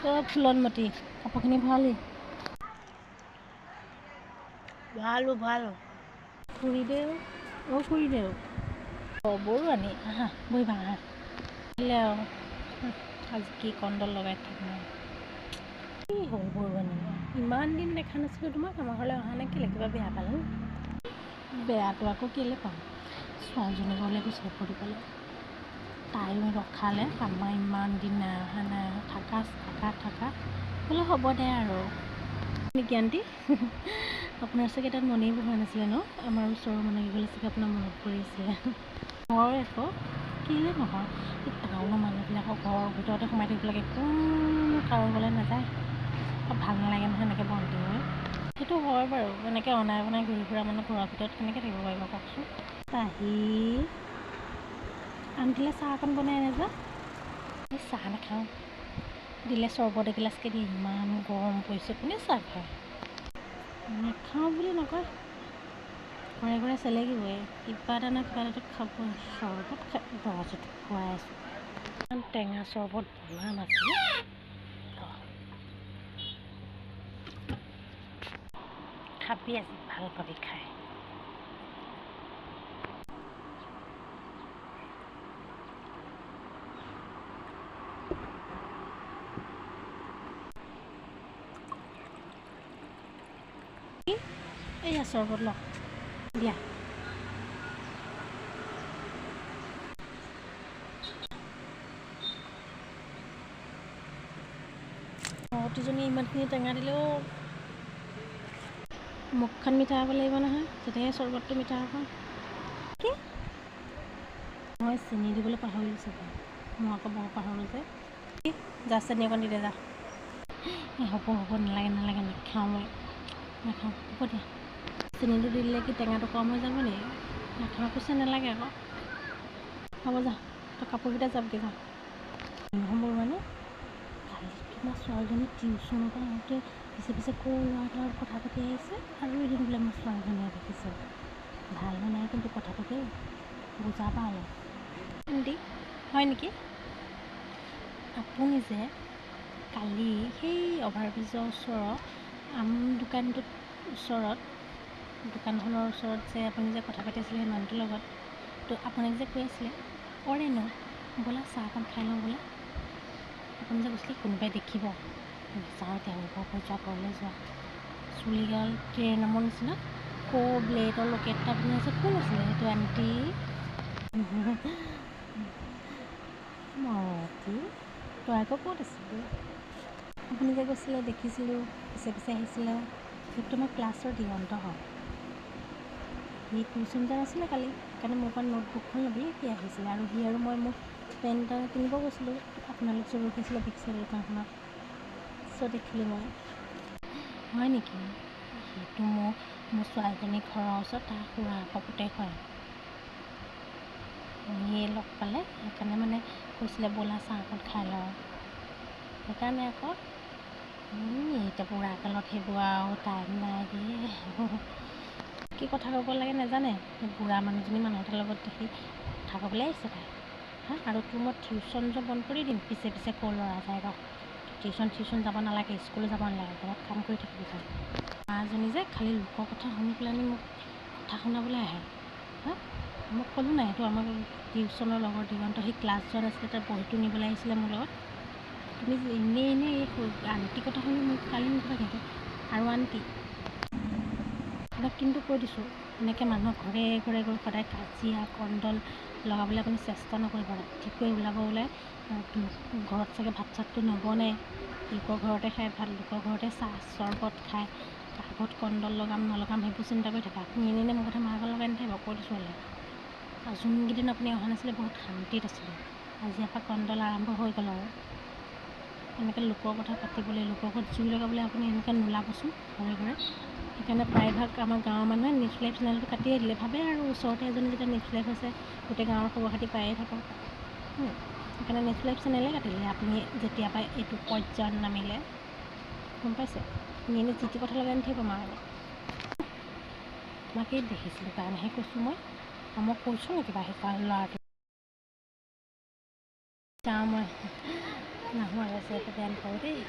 ফুলনমতি কাপোৰখিনি ভৰালি ভাল ফুৰি দেও ফুৰি দেও বৰো আনি আহা বহিবা আহা আৰু আজি কি কণ্ডল লগাই ঠিক নাই কি হ'ল বৰো আনি ইমান দিন দেখা নাছিলোঁ তোমাক আমাৰ ঘৰলৈ অহা নাই কেলৈ কিবা বেয়া পালে বেয়াটো আকৌ কেলৈ পাম ছোৱালীজনী ঘৰলৈ গৈছিলে ফুৰিবলৈ তাইও ৰখালে আমাৰ ইমান দিন নাই অহা থাকা বোলে হ'ব দে আৰু নেকি আণ্টি আপোনাৰ চাগে তাত মনেই বহা নাছিলে ন আমাৰ ওচৰৰ মানুহ গ'লে চাগে আপোনাৰ মনত পৰিছিলে হয় আকৌ কেলৈ নহয় এই টাউনৰ মানুহবিলাকৰ ঘৰৰ ভিতৰতে সোমাই থাকিব লাগে কোনো কাৰোবালৈ নাযায় ভাল নালাগে নহয় এনেকৈ বন্দী হয় সেইটো হয় বাৰু এনেকৈ অনাই বনাই ঘূৰি ফুৰা মানুহ ঘৰৰ ভিতৰত কেনেকৈ থাকিব পাৰিব কওকচোন আহি আণ্টিলৈ চাহ অকণ বনাই আনে যে চাহ নাখাওঁ দিলে চৰ্বত এগিলাচকৈ দিয়ে ইমান গৰম পৰিছে কোনে চাহ খায় নাখাওঁ বুলি নকয় ঘৰে ঘৰে চেলেকিবই কিবা এটা না কিবা এটা খাব চৰ্বত খাই দহজটো খুৱাই আছোঁ ইমান টেঙা চৰ্বত বনাম আছে খাবি আজি ভাল পাবি খাই এইয়া চৰ্বত লওক দিয়া প্ৰতিজনী ইমানখিনি টেঙা দিলেও মুখখন মিঠা হ'ব লাগিব নহয় তেতিয়াহে চৰ্বতটো মিঠা হ'ব কি মই চেনি দিবলৈ পাহৰিছোঁ মই আকৌ বৰ পাহৰোঁ যে যা চেনি অকণ দি দে যা হ'ব নালাগে নাখাওঁ মই নাখাওঁ হ'ব দিয়া চেনিটো দি দিলে কি টেঙাটো কম হৈ যাব নেকি নাখাওঁ কৈছে নালাগে আকৌ হ'ব যা তই কাপোৰকেইটা যাবগৈ যা নহ'ব মানে কালি তোমাৰ ছোৱালীজনী টিউশ্যনৰ পৰা আহোঁতে পিছে ক'ৰ ল'ৰা এটাৰ লগত কথা পাতি আহিছে আৰু এদিন বোলে মোৰ ছোৱালীজনীয়ে দেখিছে ভাল নাই কিন্তু কথাটো দেই বুজাবা অলপ আণ্টি হয় নেকি আপুনি যে কালি সেই অভাৰব্ৰিজৰ ওচৰৰ আম দোকানটোৰ ওচৰত দোকানখনৰ ওচৰত যে আপুনি যে কথা পাতিছিলে সেই মানুহটোৰ লগত তো আপোনাক যে কৈ আছিলে অৰেনো বোলা চাহ অকণ খাই লওঁ বোলা আপুনি যে কৈছিলে কোনোবাই দেখিব যাওঁ তেওঁলোকৰ যোৱা ঘৰলৈ যোৱা চুলিগাল ট্ৰেইন নামৰ নিচিনা ব্লেডৰ লকেট এটা পিন্ধি আছে কোন আছিলে সেইটো আণ্টি মৰতি তই আকৌ ক'ত আছিলি আপুনি যে কৈছিলে দেখিছিলোঁ পিছে আহিছিলে সেইটো মই ক্লাছৰ দিগন্ত হয় সি টিউশ্যন যোৱা নাছিলে কালি সেইকাৰণে মোৰ পৰা নোটবুকখন ল'বলৈ সি আহিছিলে আৰু সি আৰু মই মোক পেন এটা কিনিব গৈছিলোঁ আপোনালোক যে ৰখিছিলে বিক্সৰ দোকানখনত দেখিলোঁ মই হয় নেকি সেইটো মোৰ ছোৱালীজনী ঘৰৰ ওচৰত তাৰ খুৰাকৰ পুতেক হয় সিয়ে লগ পালে সেইকাৰণে মানে কৈছিলে ব'লা চাহ অকণ খাই লওঁ সেইকাৰণে আকৌ এতিয়া বুঢ়া কালত সেইবোৰ আৰু টাইম নাই দিয়ে কি কথা ক'ব লাগে নাজানে বুঢ়া মানুহজনী মানুহ এটাৰ লগত দেখি কথা ক'বলৈ আহিছে তাই আৰু তোৰ মই টিউশ্যন যে বন্ধ কৰি দিম পিছে ক'ৰ ল'ৰা যায় ৰ টিউশ্যন যাব নালাগে স্কুলো যাব নালাগে ঘৰত কাম কৰি থাকিবি খালি মাজনী যে খালি লোকৰ কথা শুনি পেলাই মোক কথা শুনাবলৈ আহে মোক ক'লোঁ নাই সেইটো আমাৰ টিউশ্যনৰ লগৰ দিগন্ত সি ক্লাছ যোৱা নাছিলে তাৰ বহীটো নিবলৈ আহিছিলে মোৰ লগত তুমি এনেই এই আণ্টি কথা শুনি মোক কালি নিদিবা কিন্তু আৰু আণ্টি আপোনাক কিন্তু কৈ দিছোঁ এনেকৈ মানুহৰ ঘৰে ঘৰে গৈ সদায় কাজিয়া কণ্ডল লগাবলৈ আপুনি চেষ্টা নকৰিব ৰাতিপুৱাই ওলাই ঘৰত চাগে ভাত চাতটো নবনাই লোকৰ ঘৰতে খাই ভাত লোকৰ ঘৰতে চাহ চৰ্বত খাই কাষত কণ্ডল লগাম নলগাম সেইবোৰ চিন্তা কৰি থাকে আপুনি এনেই মোৰ কথা মাৰ লগাই নাথাকিব কৈ দিছোঁ হ'লে আৰু যোনকেইদিন আপুনি অহা নাছিলে বহুত শান্তিত আছিলে আজিৰ পৰা কণ্ডল আৰম্ভ হৈ গ'ল আৰু এনেকৈ লোকৰ কথা পাতিবলৈ লোকৰ ঘৰত জুই লগাবলৈ আপুনি এনেকৈ নোলাবচোন ঘৰে ঘৰে সেইকাৰণে প্ৰায়ভাগ আমাৰ গাঁৱৰ মানুহে নিউজ লাইভ চেনেলটো কাটিয়ে দিলে ভাবে আৰু ওচৰতে এজনী যেতিয়া নিউজ লাইভ হৈছে গোটেই গাঁৱৰ খবৰ খাতি পায়ে থাকক সেইকাৰণে নিউজ লাইভ চেনেলে কাটিলে আপুনি যেতিয়া পৰা এইটো পৰ্যায়ত নামিলে গম পাইছে এনেই যি টি কথা লগাই নাথাকিব মাৰ তোমাকেই দেখিছিলোঁ কাৰণেহে কৈছোঁ মই কৈছোঁ নেকি কিবা সেইকাৰণে ল'ৰাটো যাওঁ মই নাহোঁ আৰু আছে বেয়া নাপাব দেই।